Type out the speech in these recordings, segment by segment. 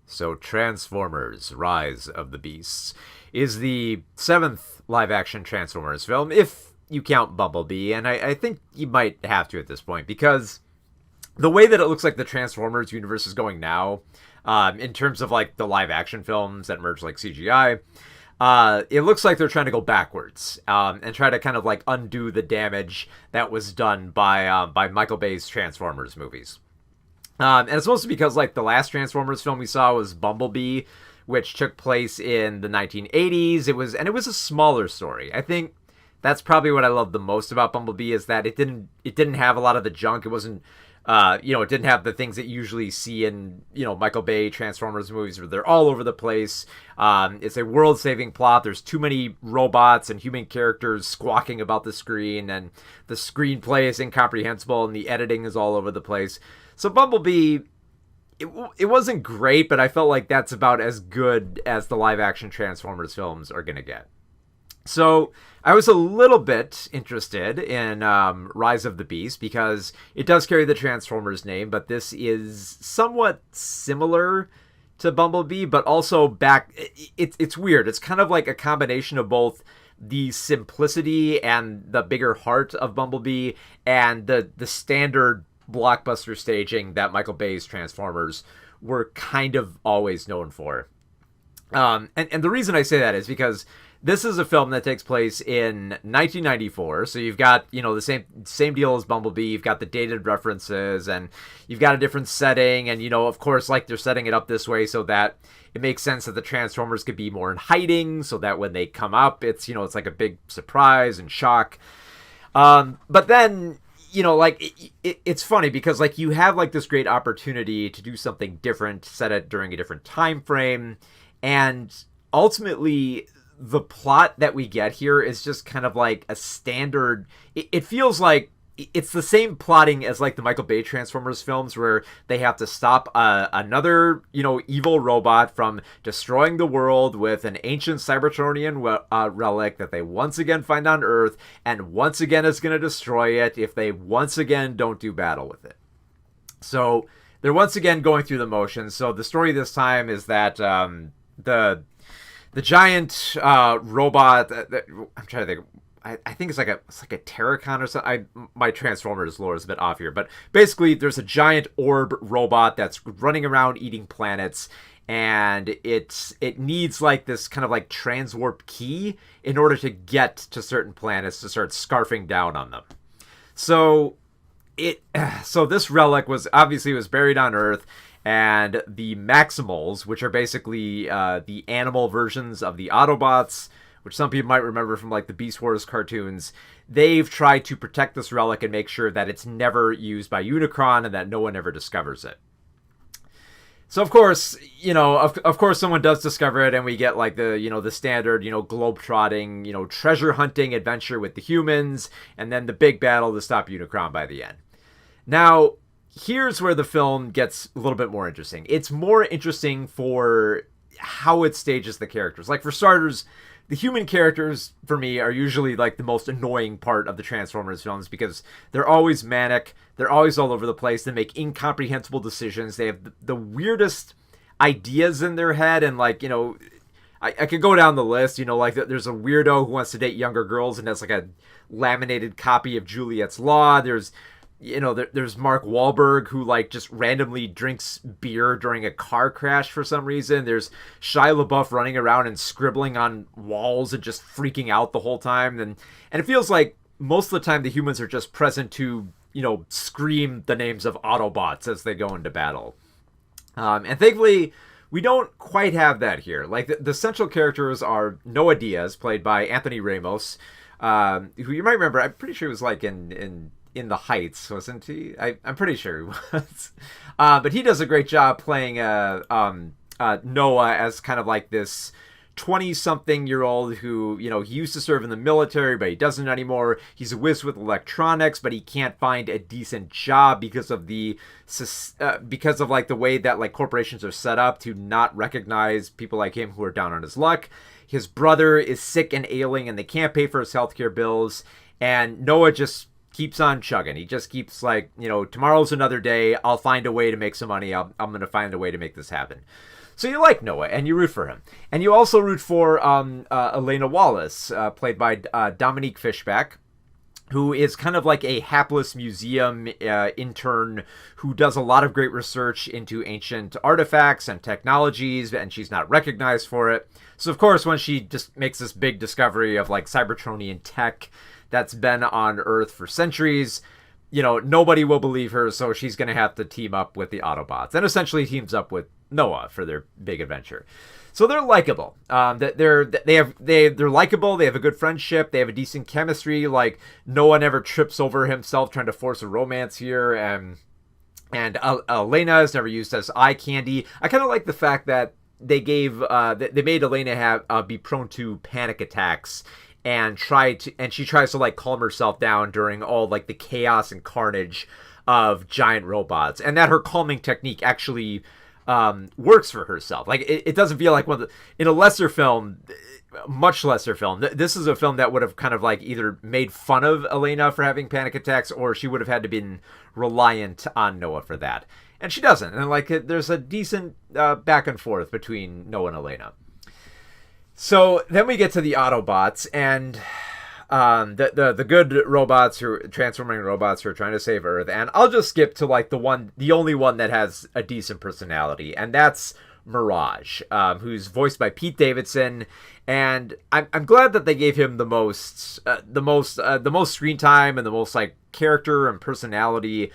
So, Transformers: Rise of the Beasts is the seventh live-action Transformers film, if you count Bumblebee, and I think you might have to at this point, because the way that it looks like the Transformers universe is going now, in terms of like the live-action films that merge like CGI, it looks like they're trying to go backwards, and try to kind of like undo the damage that was done by Michael Bay's Transformers movies. And it's mostly because like the last Transformers film we saw was Bumblebee, which took place in the 1980s. It was a smaller story. I think that's probably what I love the most about Bumblebee, is that it didn't have a lot of the junk. It wasn't it didn't have the things that you usually see in, Michael Bay Transformers movies where they're all over the place. It's a world-saving plot. There's too many robots and human characters squawking about the screen, and the screenplay is incomprehensible, and the editing is all over the place. So Bumblebee, it wasn't great, but I felt like that's about as good as the live-action Transformers films are going to get. So I was a little bit interested in Rise of the Beast because it does carry the Transformers name, but this is somewhat similar to Bumblebee, but also it's weird. It's kind of like a combination of both the simplicity and the bigger heart of Bumblebee and the standard blockbuster staging that Michael Bay's Transformers were kind of always known for. And the reason I say that is because this is a film that takes place in 1994, so you've got, the same deal as Bumblebee. You've got the dated references, and you've got a different setting, and, of course, like, they're setting it up this way so that it makes sense that the Transformers could be more in hiding, so that when they come up, it's like a big surprise and shock. But then, it's funny because, like, you have, like, this great opportunity to do something different, set it during a different time frame, and ultimately the plot that we get here is just kind of like a standard. It feels like it's the same plotting as like the Michael Bay Transformers films, where they have to stop another evil robot from destroying the world with an ancient Cybertronian relic that they once again find on Earth, and once again is going to destroy it if they once again don't do battle with it. So they're once again going through the motions. So the story this time is that the giant robot. I'm trying to think. I think it's like a Terracon or something. My Transformers lore is a bit off here, but basically, there's a giant orb robot that's running around eating planets, and it needs like this kind of like transwarp key in order to get to certain planets to start scarfing down on them. So this relic was buried on Earth. And the Maximals, which are basically the animal versions of the Autobots, which some people might remember from like the Beast Wars cartoons, they've tried to protect this relic and make sure that it's never used by Unicron and that no one ever discovers it. So of course, of course someone does discover it, and we get like the standard, globe-trotting, treasure hunting adventure with the humans, and then the big battle to stop Unicron by the end. Now, here's where the film gets a little bit more interesting. It's more interesting for how it stages the characters. Like, for starters, the human characters, for me, are usually, like, the most annoying part of the Transformers films because they're always manic, they're always all over the place, they make incomprehensible decisions, they have the weirdest ideas in their head, and, like, I could go down the list, like, there's a weirdo who wants to date younger girls and has, like, a laminated copy of Juliet's Law. There's Mark Wahlberg, who like just randomly drinks beer during a car crash for some reason. There's Shia LaBeouf running around and scribbling on walls and just freaking out the whole time. And it feels like most of the time the humans are just present to, scream the names of Autobots as they go into battle. And thankfully, we don't quite have that here. Like, the central characters are Noah Diaz, played by Anthony Ramos, who you might remember. I'm pretty sure he was like in The Heights, wasn't he? I'm pretty sure he was. But he does a great job playing Noah as kind of like this 20-something-year-old who, he used to serve in the military, but he doesn't anymore. He's a whiz with electronics, but he can't find a decent job because of like the way that like corporations are set up to not recognize people like him who are down on his luck. His brother is sick and ailing, and they can't pay for his healthcare bills. And Noah just keeps on chugging. He just keeps like, tomorrow's another day. I'll find a way to make some money. I'm going to find a way to make this happen. So you like Noah, and you root for him. And you also root for Elena Wallace, played by Dominique Fishback, who is kind of like a hapless museum intern who does a lot of great research into ancient artifacts and technologies, and she's not recognized for it. So, of course, when she just makes this big discovery of, like, Cybertronian tech that's been on Earth for centuries, nobody will believe her, so she's going to have to team up with the Autobots, and essentially teams up with Noah for their big adventure. So they're likable. They're likable. They have a good friendship. They have a decent chemistry. Like, Noah never trips over himself trying to force a romance here, and Elena is never used as eye candy. I kind of like the fact that they made Elena be prone to panic attacks, and she tries to like calm herself down during all like the chaos and carnage of giant robots, and that her calming technique actually works for herself. Like, it doesn't feel like in a lesser film, much lesser film. This is a film that would have kind of like either made fun of Elena for having panic attacks, or she would have had to been reliant on Noah for that. And she doesn't. And like, there's a decent back and forth between Noah and Elena. So then we get to the Autobots, and the good robots, transforming robots who are trying to save Earth. And I'll just skip to like the only one that has a decent personality, and that's Mirage, who's voiced by Pete Davidson. And I'm glad that they gave him the most screen time and the most like character and personality.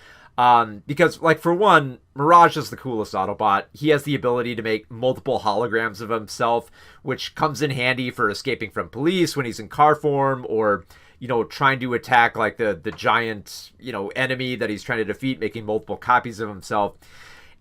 Because, like, for one, Mirage is the coolest Autobot. He has the ability to make multiple holograms of himself, which comes in handy for escaping from police when he's in car form, or, trying to attack, like, the giant, enemy that he's trying to defeat, making multiple copies of himself.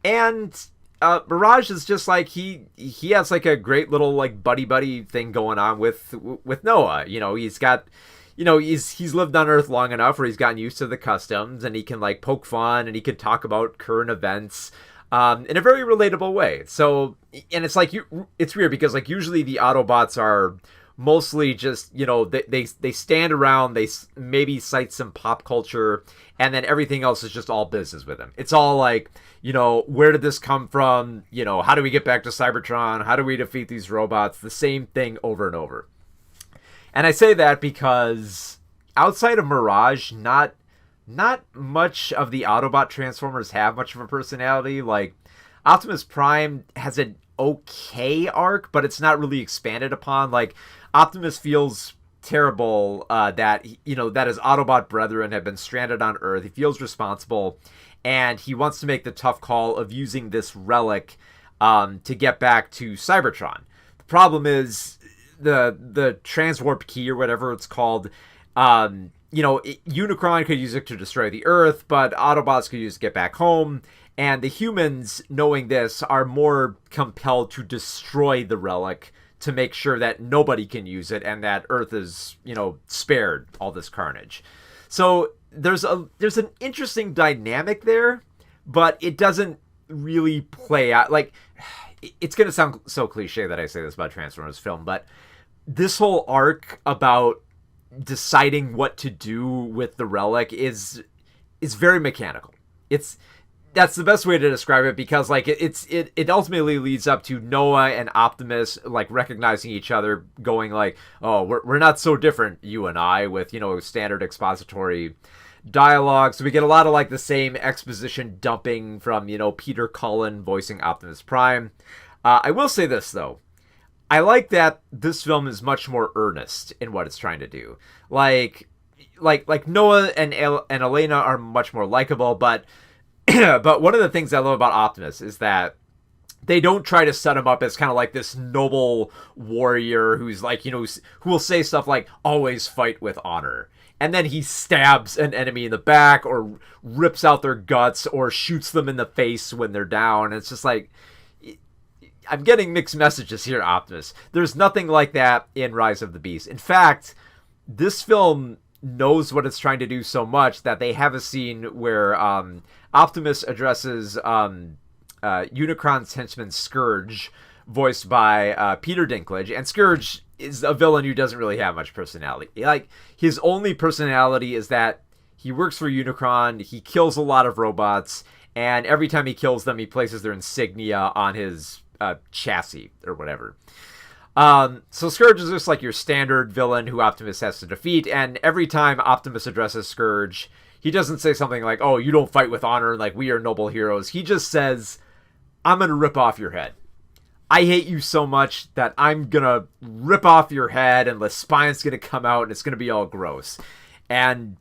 And Mirage is just, like, he has, like, a great little, like, buddy-buddy thing going on with Noah. He's got... he's lived on Earth long enough where he's gotten used to the customs, and he can like poke fun, and he can talk about current events in a very relatable way. So, and it's like it's weird because like usually the Autobots are mostly just they stand around, they maybe cite some pop culture, and then everything else is just all business with them. It's all like, where did this come from? How do we get back to Cybertron? How do we defeat these robots? The same thing over and over. And I say that because outside of Mirage, not much of the Autobot Transformers have much of a personality. Like, Optimus Prime has an okay arc, but it's not really expanded upon. Like, Optimus feels terrible that his Autobot brethren have been stranded on Earth. He feels responsible, and he wants to make the tough call of using this relic to get back to Cybertron. The problem is, the transwarp key, or whatever it's called, Unicron could use it to destroy the Earth, but Autobots could use it to get back home, and the humans, knowing this, are more compelled to destroy the relic to make sure that nobody can use it, and that Earth is, spared all this carnage. So there's an interesting dynamic there, but it doesn't really play out. Like, it's going to sound so cliche that I say this about Transformers film, but this whole arc about deciding what to do with the relic is very mechanical. That's the best way to describe it, because like it ultimately leads up to Noah and Optimus like recognizing each other, going like, oh, we're not so different, you and I, with standard expository dialogue. So we get a lot of like the same exposition dumping from Peter Cullen voicing Optimus Prime. I will say this though, I like that this film is much more earnest in what it's trying to do. Like Noah and Elena are much more likable, but but one of the things I love about Optimus is that they don't try to set him up as kind of like this noble warrior who's like, who will say stuff like, always fight with honor. And then he stabs an enemy in the back, or rips out their guts, or shoots them in the face when they're down. It's just like, I'm getting mixed messages here, Optimus. There's nothing like that in Rise of the Beast. In fact, this film knows what it's trying to do so much that they have a scene where Optimus addresses Unicron's henchman Scourge, voiced by Peter Dinklage, and Scourge is a villain who doesn't really have much personality. Like, his only personality is that He works for Unicron. He kills a lot of robots, and every time he kills them, he places their insignia on his chassis or whatever. So Scourge is just like your standard villain who Optimus has to defeat, and every time Optimus addresses Scourge, he doesn't say something like, oh, you don't fight with honor, like we are noble heroes. He just says, I'm going to rip off your head. I hate you so much that I'm going to rip off your head and the spine's going to come out and it's going to be all gross. And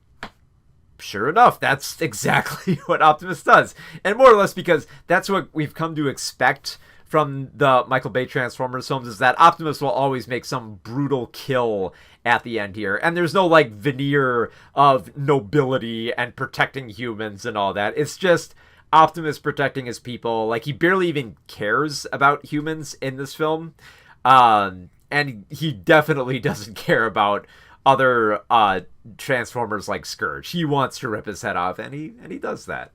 sure enough, that's exactly what Optimus does. And more or less because that's what we've come to expect from the Michael Bay Transformers films, is that Optimus will always make some brutal kill at the end here. And there's no like veneer of nobility and protecting humans and all that. It's just Optimus protecting his people. Like, he barely even cares about humans in this film. And he definitely doesn't care about other Transformers like Scourge. He wants to rip his head off, and he does that.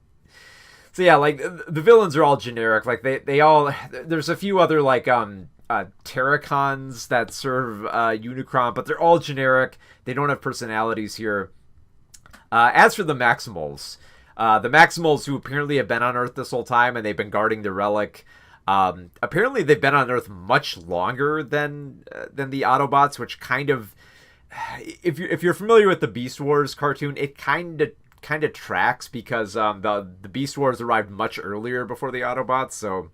So yeah, like, the villains are all generic. Like, they all... There's a few other, like, Terracons that serve Unicron, but they're all generic. They don't have personalities here. As for the Maximals who apparently have been on Earth this whole time, and they've been guarding the relic. Apparently they've been on Earth much longer than the Autobots, which kind of... If you're familiar with the Beast Wars cartoon, it kind of tracks, because the Beast Wars arrived much earlier before the Autobots. So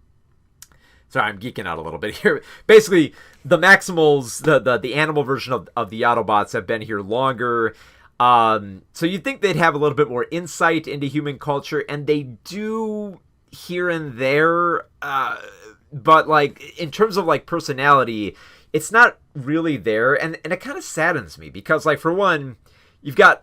sorry, I'm geeking out a little bit here. Basically, the Maximals, the animal version of the Autobots, have been here longer. So you'd think they'd have a little bit more insight into human culture, and they do here and there. But like, in terms of like personality, it's not really there, and it kind of saddens me, because like, for one, you've got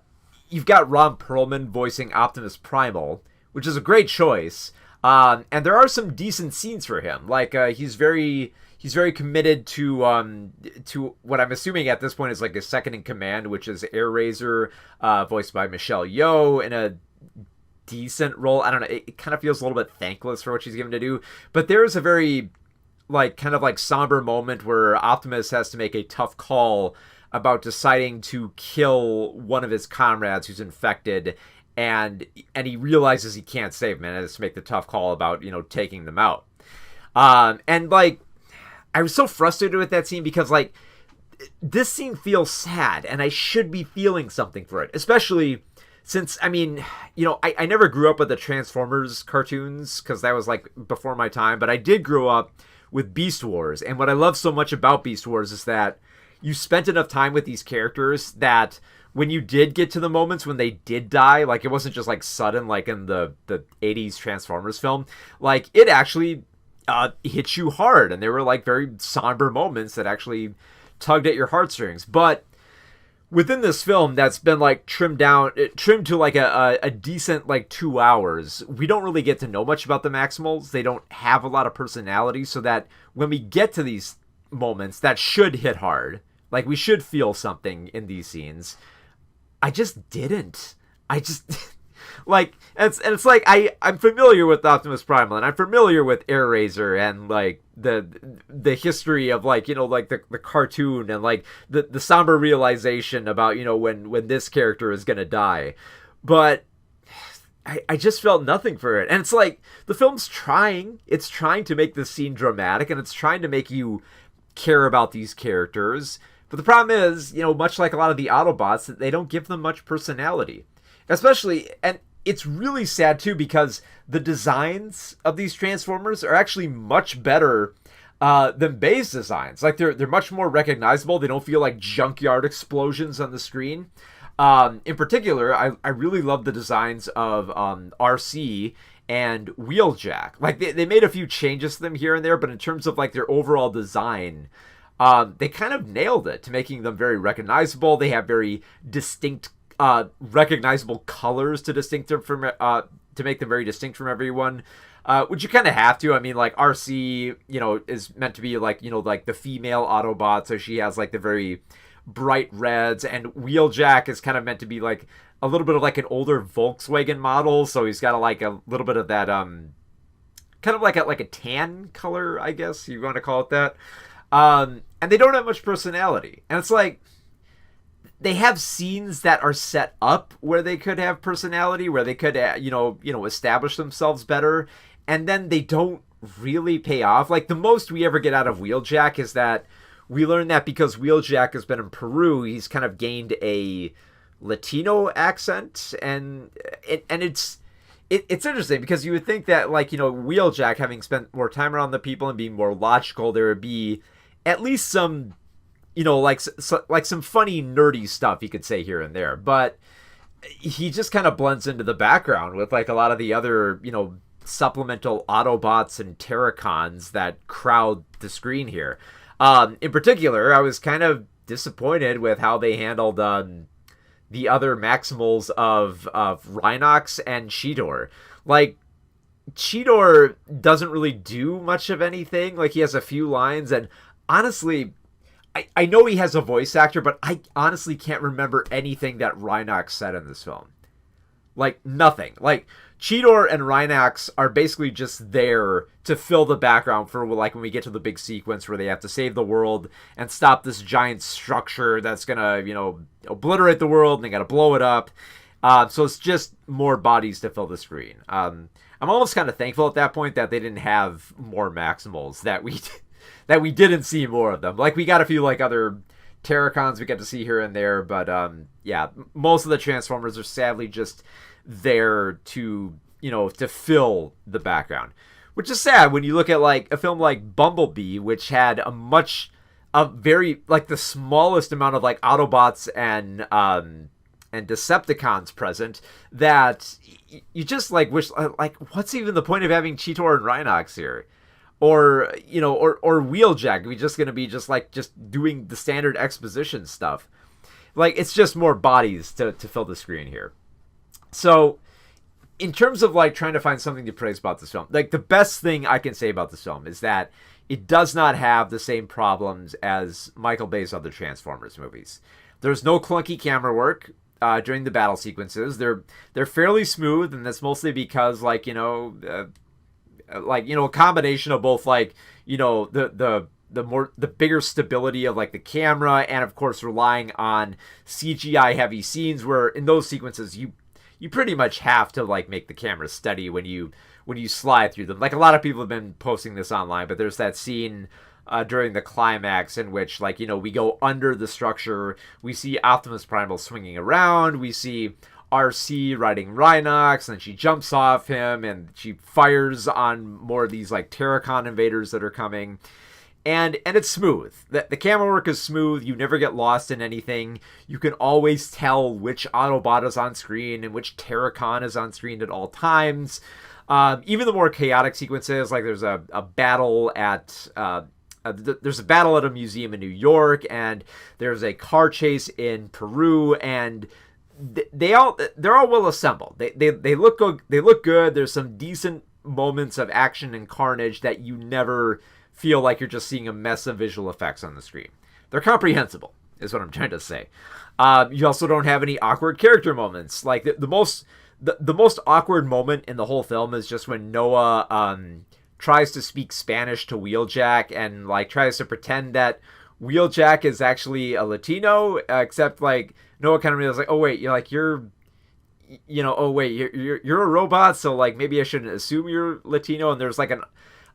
Ron Perlman voicing Optimus Primal, which is a great choice. And there are some decent scenes for him. Like, he's very committed to what I'm assuming at this point is like his second in command, which is Air Razor, voiced by Michelle Yeoh, in a decent role. I don't know. It kind of feels a little bit thankless for what she's given to do, but there is a very like kind of like somber moment where Optimus has to make a tough call about deciding to kill one of his comrades who's infected, and he realizes he can't save him, and has to make the tough call about, you know, taking them out. And like, I was so frustrated with that scene, because like, this scene feels sad, and I should be feeling something for it, especially since, I mean, you know, I never grew up with the Transformers cartoons, because that was like before my time, but I did grow up with Beast Wars, and what I love so much about Beast Wars is that you spent enough time with these characters that when you did get to the moments when they did die, like, it wasn't just like sudden like in the 80s Transformers film, like, it actually hit you hard, and there were like very somber moments that actually tugged at your heartstrings. But within this film, that's been like trimmed to like a decent like 2 hours, we don't really get to know much about the Maximals. They don't have a lot of personality, so that when we get to these moments that should hit hard, like, we should feel something in these scenes, I just didn't. I just like, and it's like, I'm familiar with Optimus Primal, and I'm familiar with Air Razor, and like the history of, like, you know, like the cartoon, and like the somber realization about, you know, when this character is gonna die. But I just felt nothing for it. And it's like, the film's trying to make this scene dramatic, and it's trying to make you care about these characters. But the problem is, you know, much like a lot of the Autobots, they don't give them much personality. Especially, and it's really sad too, because the designs of these Transformers are actually much better than Bay's designs. Like, they're much more recognizable. They don't feel like junkyard explosions on the screen. In particular, I really love the designs of RC and Wheeljack. Like, they made a few changes to them here and there, but in terms of like their overall design, they kind of nailed it to making them very recognizable. They have very distinct, recognizable colors to make them very distinct from everyone. Which you kind of have to. I mean, like, RC, you know, is meant to be like, you know, like the female Autobot, so she has like the very bright reds, and Wheeljack is kind of meant to be like a little bit of like an older Volkswagen model, so he's got a little bit of that kind of like a tan color, I guess you want to call it that. And they don't have much personality, and it's like, they have scenes that are set up where they could have personality, where they could, establish themselves better, and then they don't really pay off. Like, the most we ever get out of Wheeljack is that we learn that because Wheeljack has been in Peru, he's kind of gained a Latino accent, and it's interesting because you would think that, like, Wheeljack, having spent more time around the people and being more logical, there would be at least some, like some funny nerdy stuff he could say here and there, but he just kind of blends into the background with, like, a lot of the other, supplemental Autobots and Terracons that crowd the screen here. In particular, I was kind of disappointed with how they handled the other Maximals of Rhinox and Cheetor. Like, Cheetor doesn't really do much of anything. Like, he has a few lines, and honestly, I know he has a voice actor, but I honestly can't remember anything that Rhinox said in this film. Like, nothing. Like, Cheetor and Rhinox are basically just there to fill the background for, like, when we get to the big sequence where they have to save the world and stop this giant structure that's gonna, obliterate the world, and they gotta blow it up. So it's just more bodies to fill the screen. I'm almost kind of thankful at that point that they didn't have more Maximals, that we didn't see more of them. Like, we got a few, like, other Terracons we get to see here and there, but yeah, most of the Transformers are sadly just there to, to fill the background, which is sad when you look at, like, a film like Bumblebee, which had a very, like, the smallest amount of, like, Autobots and Decepticons present, that you just, like, wish, like, what's even the point of having Cheetor and Rhinox here? Or, or Wheeljack, are we just gonna be just doing the standard exposition stuff? Like, it's just more bodies to fill the screen here. So, in terms of, like, trying to find something to praise about this film, like, the best thing I can say about this film is that it does not have the same problems as Michael Bay's other Transformers movies. There's no clunky camera work during the battle sequences. They're fairly smooth, and that's mostly because, like, a combination of both, like, the bigger stability of, like, the camera, and of course relying on CGI heavy scenes where in those sequences you pretty much have to, like, make the camera steady when you slide through them. Like, a lot of people have been posting this online, but there's that scene during the climax in which, like, we go under the structure, we see Optimus Primal swinging around, we see RC riding Rhinox, and then she jumps off him and she fires on more of these, like, Terracon invaders that are coming. And it's smooth. The camera work is smooth. You never get lost in anything. You can always tell which Autobot is on screen and which Terracon is on screen at all times. Even the more chaotic sequences, like there's a battle at there's a battle at a museum in New York, and there's a car chase in Peru, and they're all well assembled. They look good. They look good. There's some decent moments of action and carnage that you never feel like you're just seeing a mess of visual effects on the screen. They're comprehensible, is what I'm trying to say. You also don't have any awkward character moments. Like, the most awkward moment in the whole film is just when Noah tries to speak Spanish to Wheeljack and, like, tries to pretend that Wheeljack is actually a Latino, except, like, Noah kind of realizes, like, oh wait, you're a robot, so, like, maybe I shouldn't assume you're Latino. And there's, like,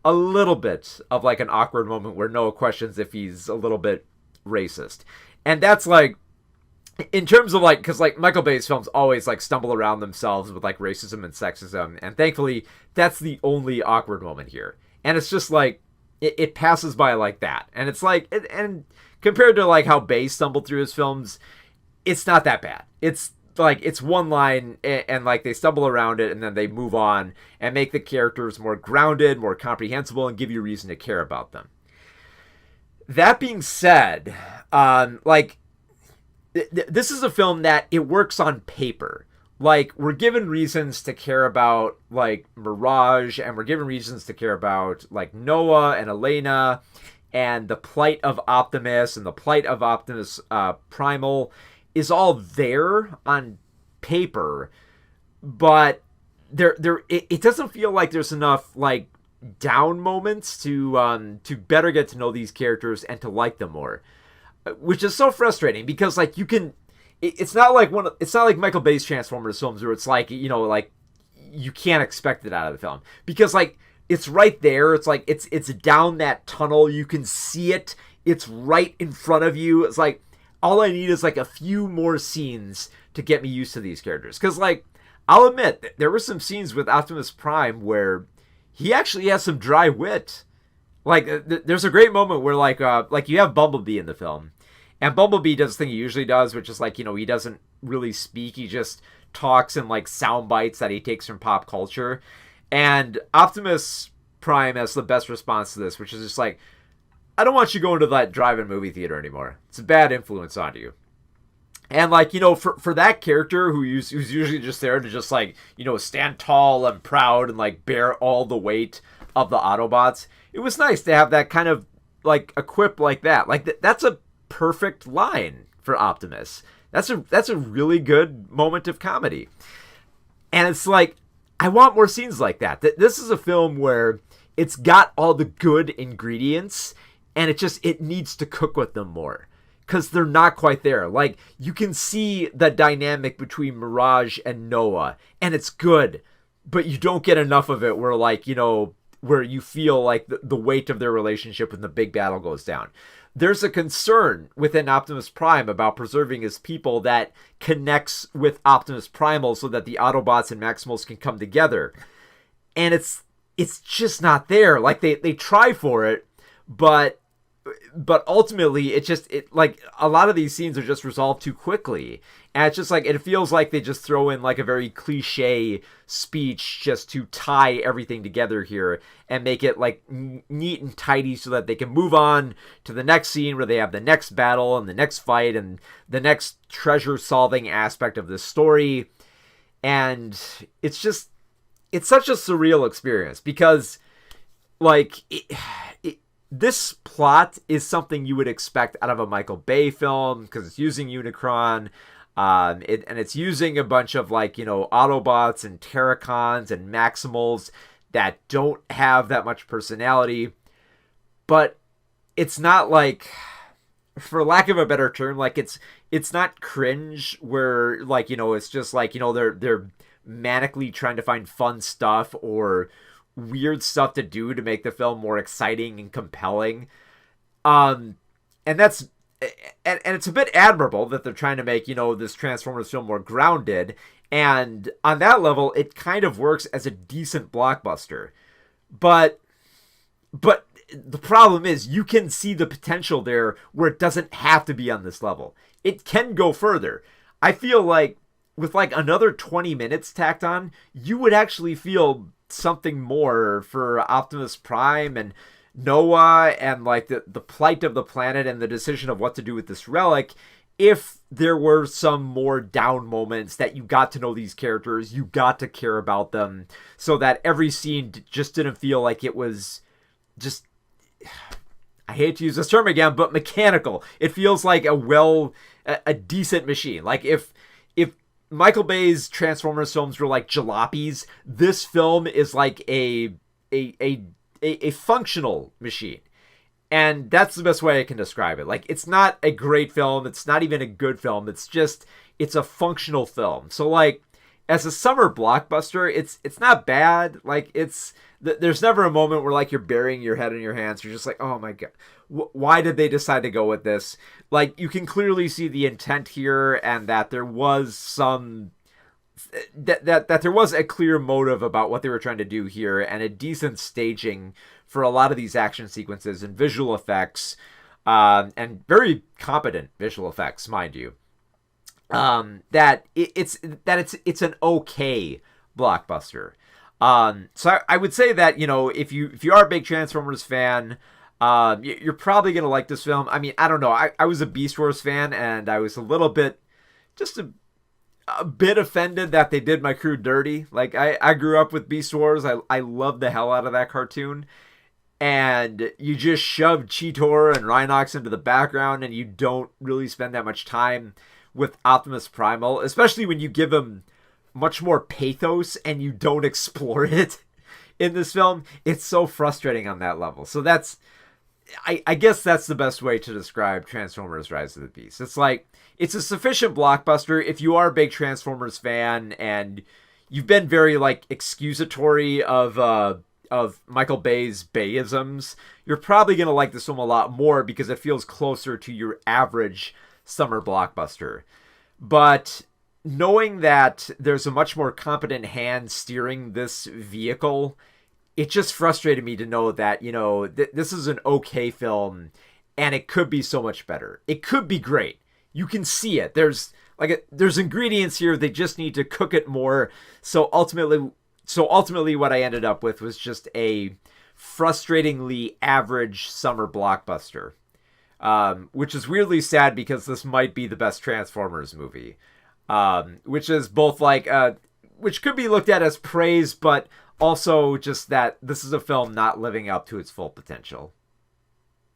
a little bit of, like, an awkward moment where Noah questions if he's a little bit racist. And that's, like, in terms of, like, because, like, Michael Bay's films always, like, stumble around themselves with, like, racism and sexism, and thankfully that's the only awkward moment here. And it's just, like, it passes by like that. And it's like, and compared to, like, how Bay stumbled through his films, it's not that bad. It's like, it's one line, and like, they stumble around it, and then they move on and make the characters more grounded, more comprehensible, and give you a reason to care about them. That being said, like, this is a film that it works on paper. Like, we're given reasons to care about, like, Mirage, and we're given reasons to care about, like, Noah and Elena, and the plight of Optimus, and the plight of Optimus Primal is all there on paper, but it doesn't feel like there's enough, like, down moments to better get to know these characters and to like them more, which is so frustrating because, like, you can it's not like it's not like Michael Bay's Transformers films where it's like, like you can't expect it out of the film, because like it's right there. It's like it's down that tunnel. You can see it. It's right in front of you. It's like all I need is like a few more scenes to get me used to these characters. Because like I'll admit there were some scenes with Optimus Prime where he actually has some dry wit. Like there's a great moment where like you have Bumblebee in the film, and Bumblebee does the thing he usually does, which is like, he doesn't really speak. He just talks in like sound bites that he takes from pop culture. And Optimus Prime has the best response to this, which is just like, I don't want you going to that drive-in movie theater anymore. It's a bad influence on you. And like, for that character who's usually just there to just like, stand tall and proud and like bear all the weight of the Autobots, it was nice to have that kind of like a quip like that. Like that's a perfect line for Optimus. That's a really good moment of comedy. And it's like, I want more scenes like that. This is a film where it's got all the good ingredients, and it needs to cook with them more, because they're not quite there. Like, you can see the dynamic between Mirage and Noah, and it's good, but you don't get enough of it where, like, where you feel like the weight of their relationship when the big battle goes down. There's a concern within Optimus Prime about preserving his people that connects with Optimus Primal so that the Autobots and Maximals can come together. And it's just not there. Like, they try for it, but ultimately it like a lot of these scenes are just resolved too quickly, and it's just like it feels like they just throw in like a very cliche speech just to tie everything together here and make it like neat and tidy so that they can move on to the next scene where they have the next battle and the next fight and the next treasure solving aspect of this story. And it's such a surreal experience, because like this plot is something you would expect out of a Michael Bay film, because it's using Unicron, and it's using a bunch of like, Autobots and Terracons and Maximals that don't have that much personality. But it's not like, for lack of a better term, like it's not cringe where like, it's just like, they're manically trying to find fun stuff or weird stuff to do to make the film more exciting and compelling. And it's a bit admirable that they're trying to make, this Transformers film more grounded. And on that level, it kind of works as a decent blockbuster. But the problem is you can see the potential there where it doesn't have to be on this level. It can go further. I feel like with like another 20 minutes tacked on, you would actually feel something more for Optimus Prime and Noah and like the plight of the planet and the decision of what to do with this relic, if there were some more down moments that you got to know these characters, you got to care about them, so that every scene just didn't feel like it was just, I hate to use this term again, but mechanical. It feels like a decent machine. Like if Michael Bay's Transformers films were like jalopies, this film is like a functional machine. And that's the best way I can describe it. Like, it's not a great film. It's not even a good film. It's a functional film. So like, as a summer blockbuster, it's not bad. Like, there's never a moment where like you're burying your head in your hands. You're just like, oh my God, why did they decide to go with this? Like, you can clearly see the intent here, and that there was that there was a clear motive about what they were trying to do here, and a decent staging for a lot of these action sequences and visual effects, and very competent visual effects, mind you. That it's an okay blockbuster. So I would say that, if you are a big Transformers fan, you're probably going to like this film. I mean, I don't know. I was a Beast Wars fan, and I was a little bit, just a bit offended that they did my crew dirty. Like, I grew up with Beast Wars. I loved the hell out of that cartoon. And you just shoved Cheetor and Rhinox into the background, and you don't really spend that much time with Optimus Primal, especially when you give him much more pathos and you don't explore it in this film. It's so frustrating on that level. So I guess that's the best way to describe Transformers Rise of the Beast. It's like, it's a sufficient blockbuster if you are a big Transformers fan and you've been very, like, excusatory of Michael Bay's Bayisms. You're probably going to like this film a lot more because it feels closer to your average summer blockbuster. But knowing that there's a much more competent hand steering this vehicle, it just frustrated me to know that, this is an okay film and it could be so much better. It could be great. You can see it. There's ingredients here. They just need to cook it more. So ultimately what I ended up with was just a frustratingly average summer blockbuster. Which is weirdly sad because this might be the best Transformers movie. Which is both which could be looked at as praise, but also just that this is a film not living up to its full potential.